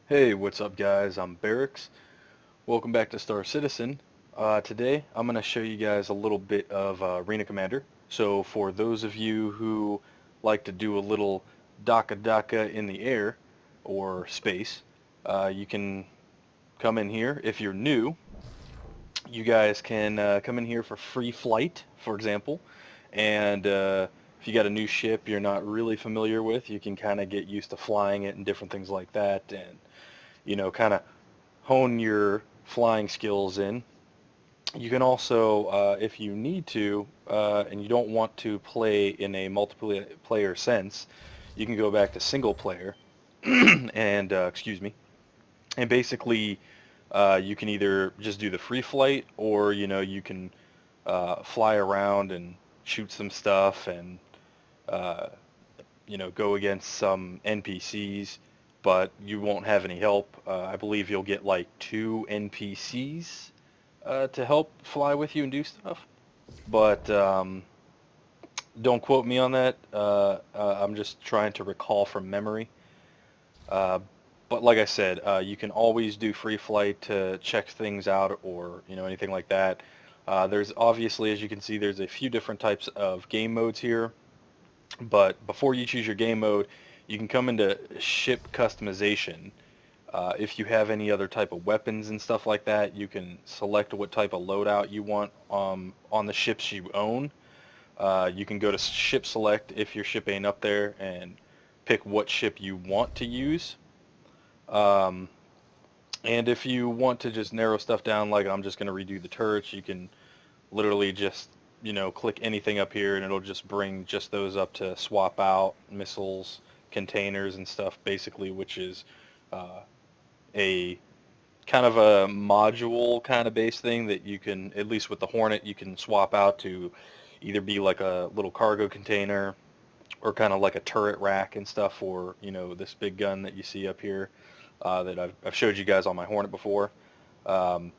Hey, what's up guys? I'm Bairx. Welcome back to Star Citizen. Today I'm going to show you guys a little bit of Arena Commander. So for those of you who like to do a little Daka Daka in the air or space, you can come in here. If you're new, you guys can come in here for free flight, for example, and if you got a new ship you're not really familiar with, you can kind of get used to flying it and different things like that, and kind of hone your flying skills in. You can also, if you need to, and you don't want to play in a multiplayer sense, you can go back to single player and, excuse me, and basically you can either just do the free flight or, you can fly around and shoot some stuff and uh, go against some NPCs, but you won't have any help. I believe you'll get like two NPCs to help fly with you and do stuff. But don't quote me on that. I'm just trying to recall from memory. Uh, but like I said, you can always do free flight to check things out or anything like that. There's obviously, as you can see, there's a few different types of game modes here. But before you choose your game mode, you can come into ship customization. If you have any other type of weapons and stuff like that, you can select what type of loadout you want on the ships you own. You can go to ship select if your ship ain't up there and pick what ship you want to use. Um, and if you want to just narrow stuff down, like I'm just going to redo the turrets, you can literally just click anything up here and it'll just bring just those up to swap out missiles, containers and stuff basically, which is uh, a kind of a module kind of base thing that you can, at least with the Hornet, you can swap out to either be like a little cargo container or kind of like a turret rack and stuff for, this big gun that you see up here that I've showed you guys on my Hornet before. Um,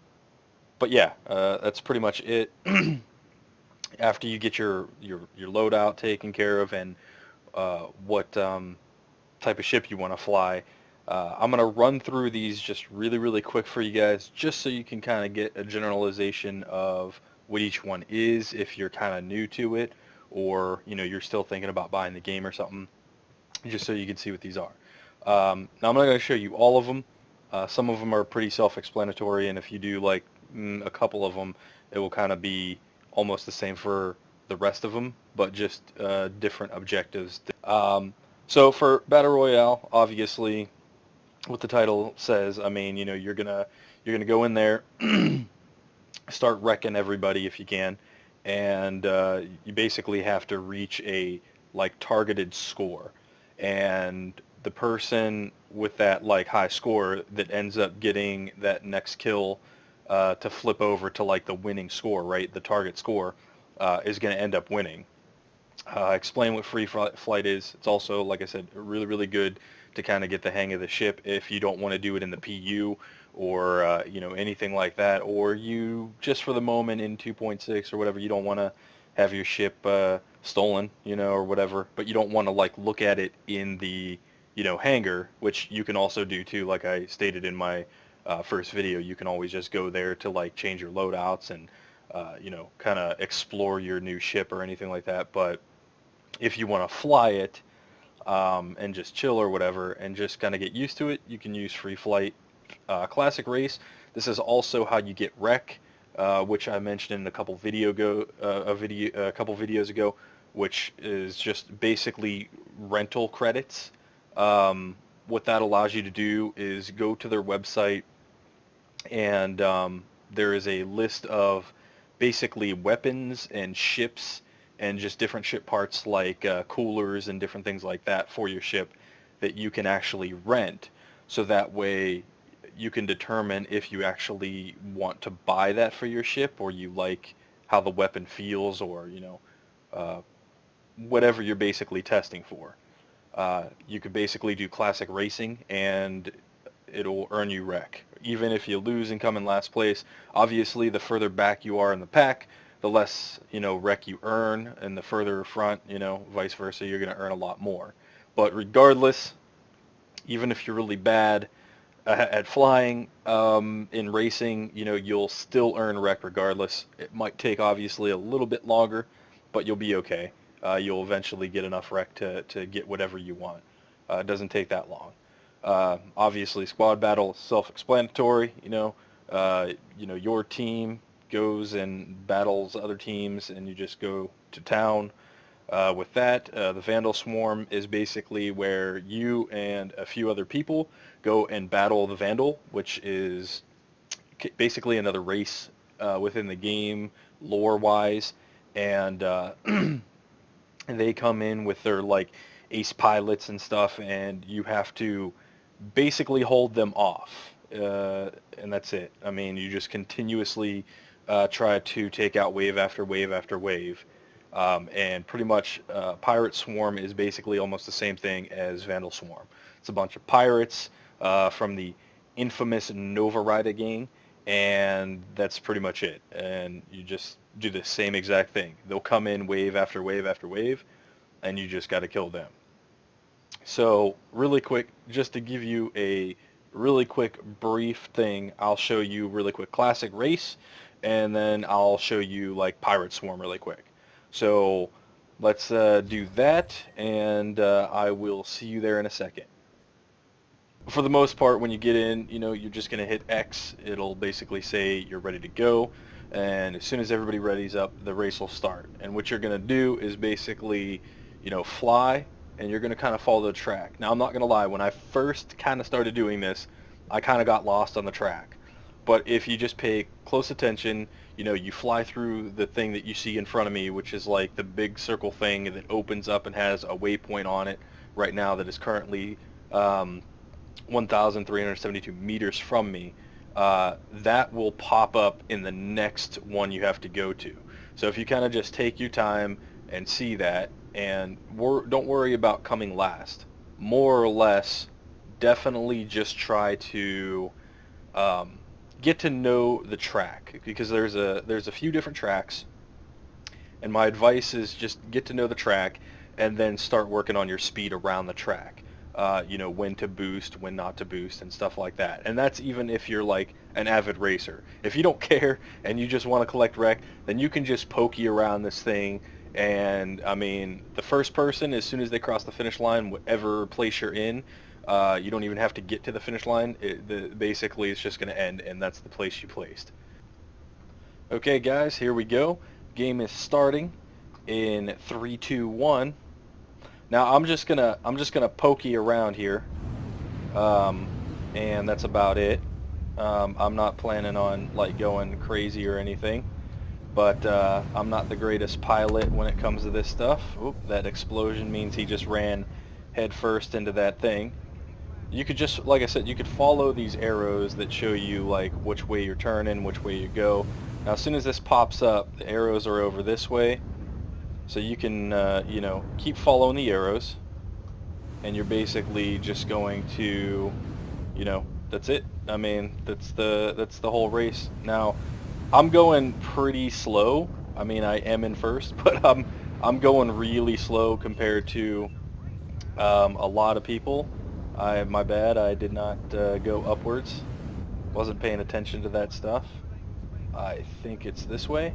but yeah, that's pretty much it. After you get your loadout taken care of and what type of ship you want to fly, I'm going to run through these just really, really quick for you guys, just so you can kind of get a generalization of what each one is if you're kind of new to it, or you're still thinking about buying the game or something, just so you can see what these are. Now I'm not going to show you all of them. Some of them are pretty self-explanatory, and if you do like a couple of them, it will kind of be almost the same for the rest of them, but just different objectives. So for Battle Royale, obviously, what the title says, I mean, you're gonna go in there, start wrecking everybody if you can, and you basically have to reach a like targeted score, and the person with that like high score that ends up getting that next kill to flip over to like the winning score, right? The target score is going to end up winning. Explain what free flight is. It's also, like I said, really, really good to kind of get the hang of the ship if you don't want to do it in the PU or anything like that, or you just for the moment in 2.6 or whatever, you don't want to have your ship stolen, or whatever, but you don't want to like look at it in the hangar, which you can also do too. Like I stated in my first video, you can always just go there to like change your loadouts and kind of explore your new ship or anything like that. But if you want to fly it and just chill or whatever and just kind of get used to it, you can use free flight. Classic race. This is also how you get rec, which I mentioned in a couple videos ago, which is just basically rental credits. What that allows you to do is go to their website, and there is a list of basically weapons and ships and just different ship parts like coolers and different things like that for your ship that you can actually rent. So that way you can determine if you actually want to buy that for your ship, or you like how the weapon feels, or uh, whatever you're basically testing for. You could basically do classic racing and it'll earn you rec. Even if you lose and come in last place, obviously the further back you are in the pack, the less, rec you earn, and the further front, vice versa, you're going to earn a lot more. But regardless, even if you're really bad, at flying. In racing, you'll still earn wreck regardless. It might take obviously a little bit longer, but you'll be okay. You'll eventually get enough wreck to get whatever you want. It doesn't take that long. Obviously, squad battle is self-explanatory. Your team goes and battles other teams, and you just go to town. With that, the Vandal Swarm is basically where you and a few other people go and battle the Vandal, which is basically another race within the game, lore-wise, and and they come in with their like ace pilots and stuff, and you have to basically hold them off, and that's it. I mean, you just continuously try to take out wave after wave after wave. And pretty much Pirate Swarm is basically almost the same thing as Vandal Swarm. It's a bunch of pirates from the infamous Nova Rida gang, and that's pretty much it. And you just do the same exact thing. They'll come in wave after wave after wave, and you just got to kill them. So really quick, just to give you a really quick brief thing, I'll show you really quick classic race, and then I'll show you like Pirate Swarm really quick. So let's do that, and I will see you there in a second. For the most part, when you get in, you're just going to hit X. It'll basically say you're ready to go, and as soon as everybody readies up, the race will start. And what you're going to do is basically, fly, and you're going to kind of follow the track. Now, I'm not going to lie, when I first kind of started doing this, I kind of got lost on the track. But if you just pay close attention, you fly through the thing that you see in front of me, which is like the big circle thing that opens up and has a waypoint on it right now that is currently 1,372 meters from me. That will pop up in the next one you have to go to. So if you kind of just take your time and see that, and don't worry about coming last. More or less, definitely just try to get to know the track, because there's a few different tracks, and my advice is just get to know the track and then start working on your speed around the track. When to boost, when not to boost, and stuff like that. And that's even if you're like an avid racer. If you don't care and you just want to collect wreck, then you can just pokey around this thing. And I mean, the first person, as soon as they cross the finish line, whatever place you're in, you don't even have to get to the finish line. Basically, it's just going to end, and that's the place you placed. Okay, guys, here we go. Game is starting in 3, 2, 1. Now I'm just gonna pokey around here, and that's about it. I'm not planning on like going crazy or anything, but I'm not the greatest pilot when it comes to this stuff. Oop, that explosion means he just ran head first into that thing. You could just, like I said, you could follow these arrows that show you like which way you're turning, which way you go. Now as soon as this pops up, the arrows are over this way. So you can, keep following the arrows, and you're basically just going to, that's it. I mean, that's the whole race. Now, I'm going pretty slow. I mean, I am in first, but I'm going really slow compared to a lot of people. My bad. I did not go upwards. Wasn't paying attention to that stuff. I think it's this way.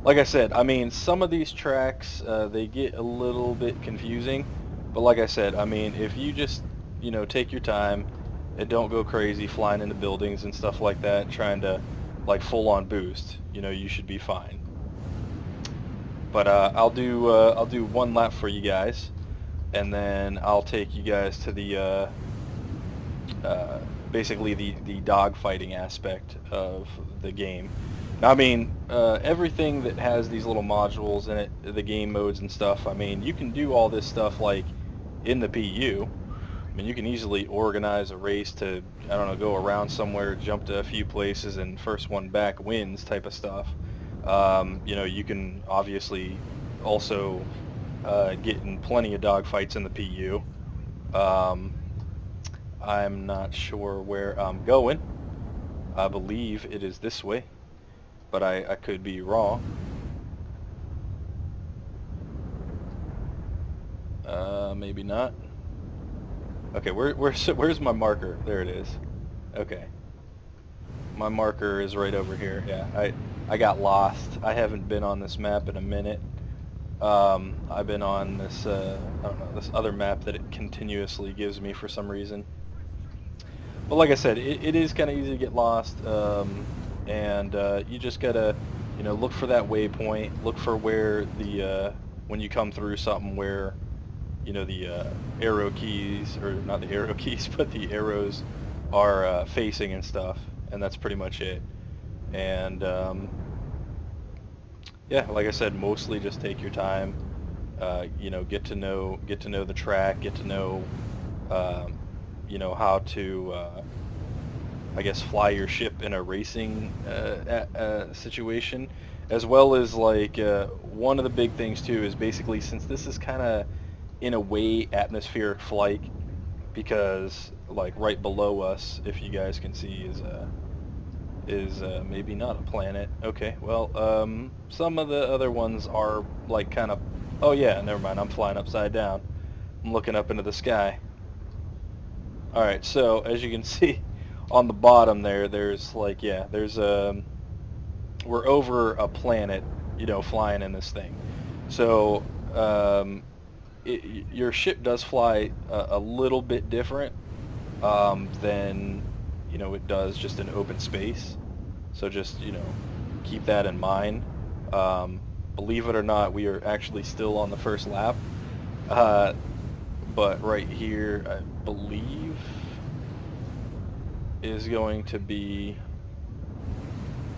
Like I said, I mean, some of these tracks, they get a little bit confusing, but like I said, I mean, if you just, take your time and don't go crazy flying into buildings and stuff like that, trying to, like, full-on boost, you should be fine. But I'll do one lap for you guys, and then I'll take you guys to the, basically the dogfighting aspect of the game. I mean, everything that has these little modules in it, the game modes and stuff, I mean, you can do all this stuff like in the PU. I mean, you can easily organize a race to, I don't know, go around somewhere, jump to a few places, and first one back wins type of stuff. You can obviously also get in plenty of dogfights in the PU. I'm not sure where I'm going. I believe it is this way, but I could be wrong. Maybe not. Okay, where's my marker? There it is. Okay. My marker is right over here. Yeah, I got lost. I haven't been on this map in a minute. I've been on this, I don't know, this other map that it continuously gives me for some reason. But like I said, it is kind of easy to get lost, and you just gotta, look for that waypoint. Look for where when you come through something where, the arrow keys, or not the arrow keys, but the arrows are facing and stuff, and that's pretty much it. And yeah, like I said, mostly just take your time. Get to know the track, get to know, um, how to, I guess, fly your ship in a racing situation, as well as like one of the big things too is basically, since this is kind of in a way atmospheric flight, because like right below us, if you guys can see, is maybe not a planet. Okay, well, some of the other ones are like kind of, oh yeah, never mind, I'm flying upside down. I'm looking up into the sky. Alright, so as you can see on the bottom there, there's like, yeah, we're over a planet, flying in this thing. So, your ship does fly a little bit different than, it does just in open space. So just, keep that in mind. Believe it or not, we are actually still on the first lap. But right here, I believe, is going to be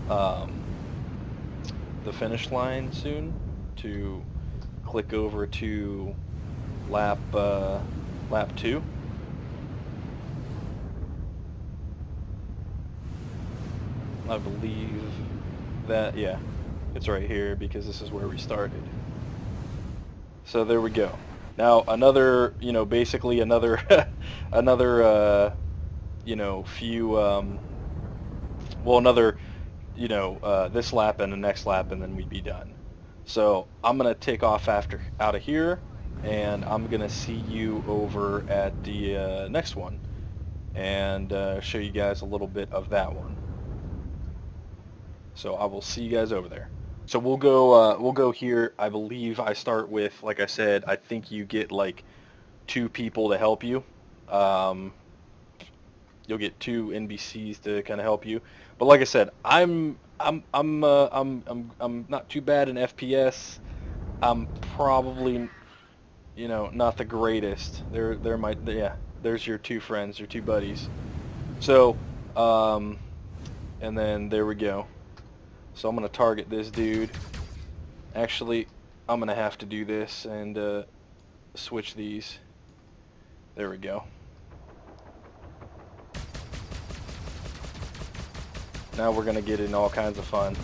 the finish line soon, to click over to lap 2. I believe that, yeah, it's right here because this is where we started. So there we go. Now another, basically another another few well, another, this lap and the next lap, and then we'd be done. So I'm gonna take off out of here, and I'm gonna see you over at the next one, and show you guys a little bit of that one. So I will see you guys over there. So we'll go here. I believe I start with, like I said, I think you get like 2 people to help you. You'll get 2 NBCs to kind of help you. But like I said, I'm not too bad in FPS. I'm probably, not the greatest. Yeah, there's your 2 friends, your 2 buddies. So, and then there we go. So I'm gonna target this dude. Actually, I'm gonna have to do this and switch these. There we go. Now we're gonna get in all kinds of fun.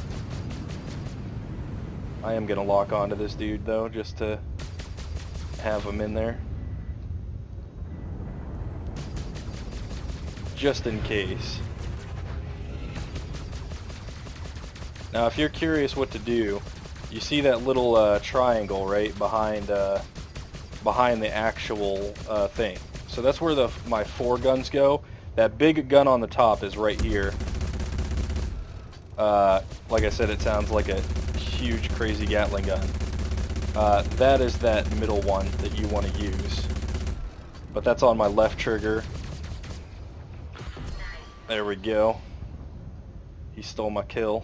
I am gonna lock onto this dude though, just to have him in there, just in case. Now if you're curious what to do, you see that little triangle right behind the actual thing. So that's where my 4 guns go. That big gun on the top is right here. Like I said, it sounds like a huge crazy Gatling gun. That is that middle one that you want to use. But that's on my left trigger. There we go. He stole my kill.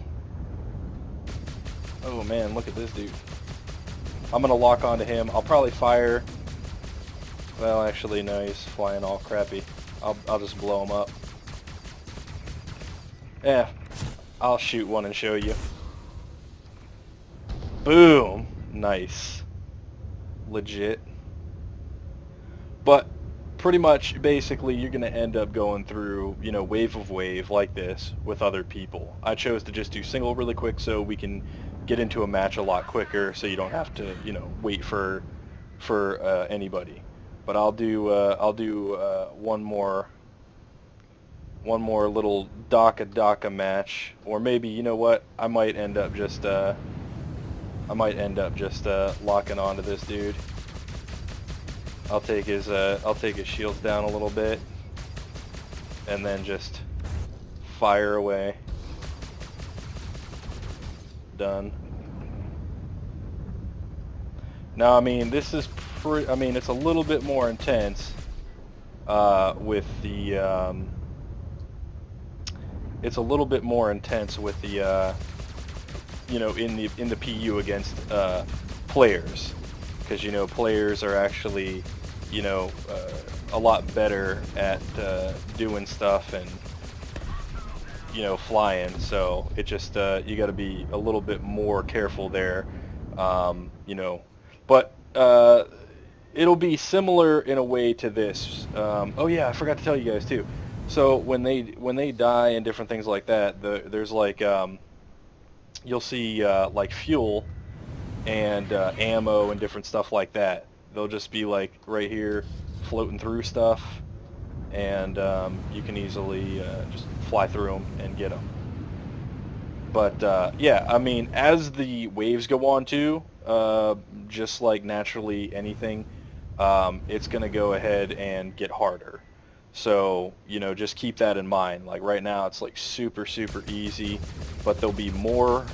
Oh man, look at this dude. I'm gonna lock onto him. I'll probably fire. Well, actually, no, he's flying all crappy. I'll just blow him up. Yeah, I'll shoot one and show you. Boom! Nice. Legit. But pretty much, basically, you're going to end up going through, wave of wave like this with other people. I chose to just do single really quick so we can get into a match a lot quicker, so you don't have to, wait for anybody. But I'll do one more little DACA match, or maybe, you know what, I might end up just locking onto this dude. I'll take his shields down a little bit, and then just fire away. Done. Now, I mean, this is I mean, it's a little bit more intense with the. It's a little bit more intense with the. In the PU against players, because players are actually, a lot better at doing stuff and flying. So it just you got to be a little bit more careful there, but it'll be similar in a way to this. Oh yeah, I forgot to tell you guys too. So when they die and different things like that, there's like you'll see like fuel and ammo and different stuff like that. They'll just be like right here floating through stuff, and you can easily just fly through them and get them. But yeah, I mean, as the waves go on too, just like naturally anything, it's going to go ahead and get harder. So, just keep that in mind. Like right now it's like super, super easy, but there'll be more,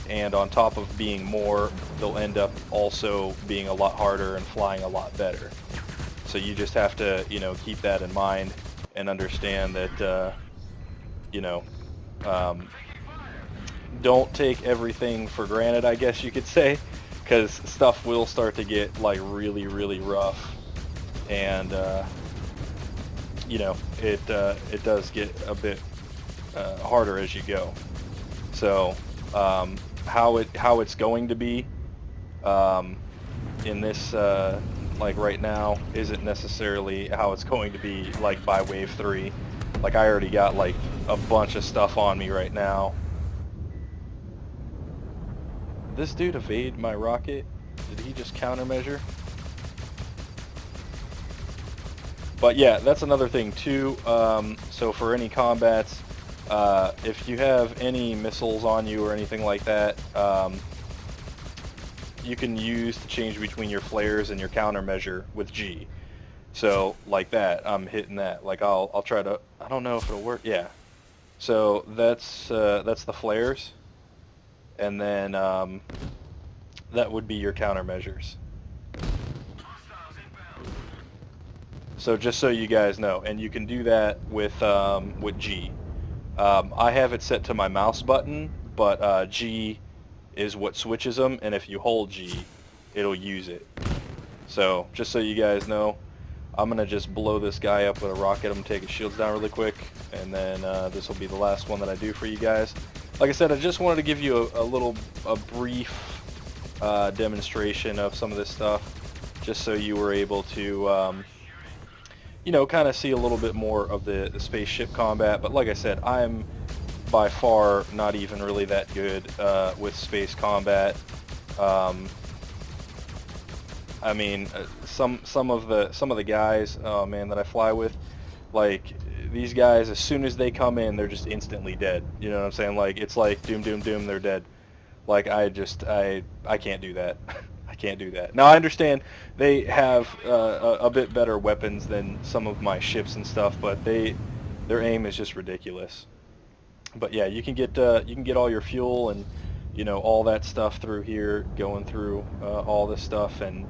and on top of being more, they'll end up also being a lot harder and flying a lot better. So you just have to, keep that in mind and understand that, um, don't take everything for granted, I guess you could say, because stuff will start to get like really, really rough, and it does get a bit harder as you go. So how it's going to be in this like right now isn't necessarily how it's going to be like by wave 3. Like I already got like a bunch of stuff on me right now. Did this dude evade my rocket? Did he just countermeasure? But yeah, that's another thing too. So for any combats, if you have any missiles on you or anything like that, you can use to change between your flares and your countermeasure with G. So like that, I'm hitting that. Like I'll try to. I don't know if it'll work. Yeah. So that's the flares, and then that would be your countermeasures. So just so you guys know, and you can do that with G. I have it set to my mouse button, but G is what switches them, and if you hold G, it'll use it. So just so you guys know, I'm gonna just blow this guy up with a rocket. I'm gonna take his shields down really quick, and then this will be the last one that I do for you guys. Like I said, I just wanted to give you a brief demonstration of some of this stuff, just so you were able to kind of see a little bit more of the spaceship combat. But like I said, I'm by far not even really that good with space combat. I mean, some of the guys, oh man, that I fly with, like these guys, as soon as they come in, they're just instantly dead. You know what I'm saying? Like it's like doom, doom, doom, they're dead. Like I can't do that. I can't do that. Now I understand they have a bit better weapons than some of my ships and stuff, but their aim is just ridiculous. But yeah, you can get all your fuel and all that stuff through here, going through all this stuff, and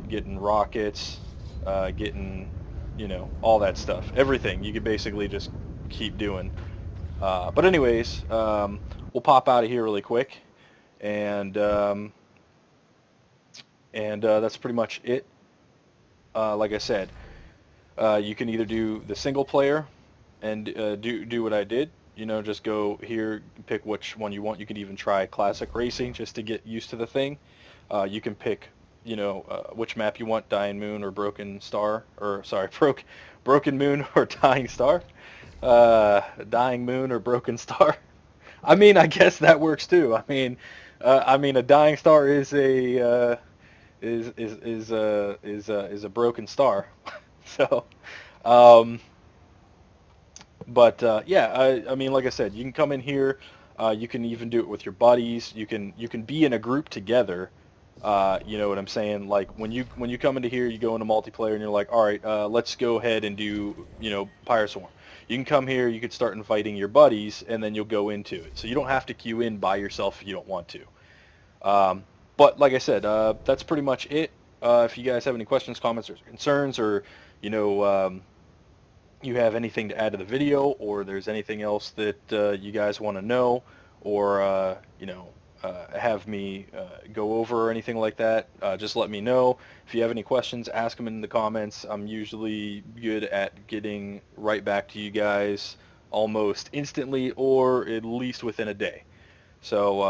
getting rockets, getting all that stuff. Everything you could basically just keep doing. But anyways, we'll pop out of here really quick, and that's pretty much it. Like I said, you can either do the single player and do what I did. Just go here, pick which one you want. You can even try classic racing just to get used to the thing. You can pick, which map you want, Dying Moon or Broken Star, or sorry, Broken Moon or Dying Star. Dying Moon or Broken Star. I mean, I guess that works too. I mean, a dying star is a is a broken star. So, but yeah, I mean, like I said, you can come in here. You can even do it with your buddies. You can be in a group together, You know what I'm saying? Like when you come into here, you go into multiplayer and you're like, all right, let's go ahead and do, you know, Pyrosaur. You can come here, you could start inviting your buddies, and then you'll go into it. So you don't have to queue in by yourself if you don't want to. But like I said, that's pretty much it. If you guys have any questions, comments, or concerns, or you know, you have anything to add to the video, or there's anything else that you guys want to know, or you know, have me go over or anything like that, just let me know. If you have any questions, ask them in the comments. I'm usually good at getting right back to you guys almost instantly, or at least within a day. So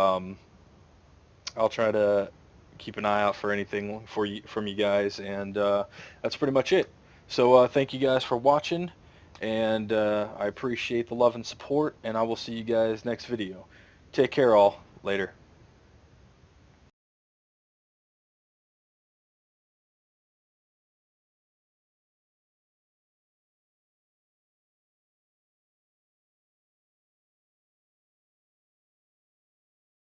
I'll try to keep an eye out for anything for you, from you guys, and that's pretty much it. So thank you guys for watching, and I appreciate the love and support, and I will see you guys next video. Take care all. Later.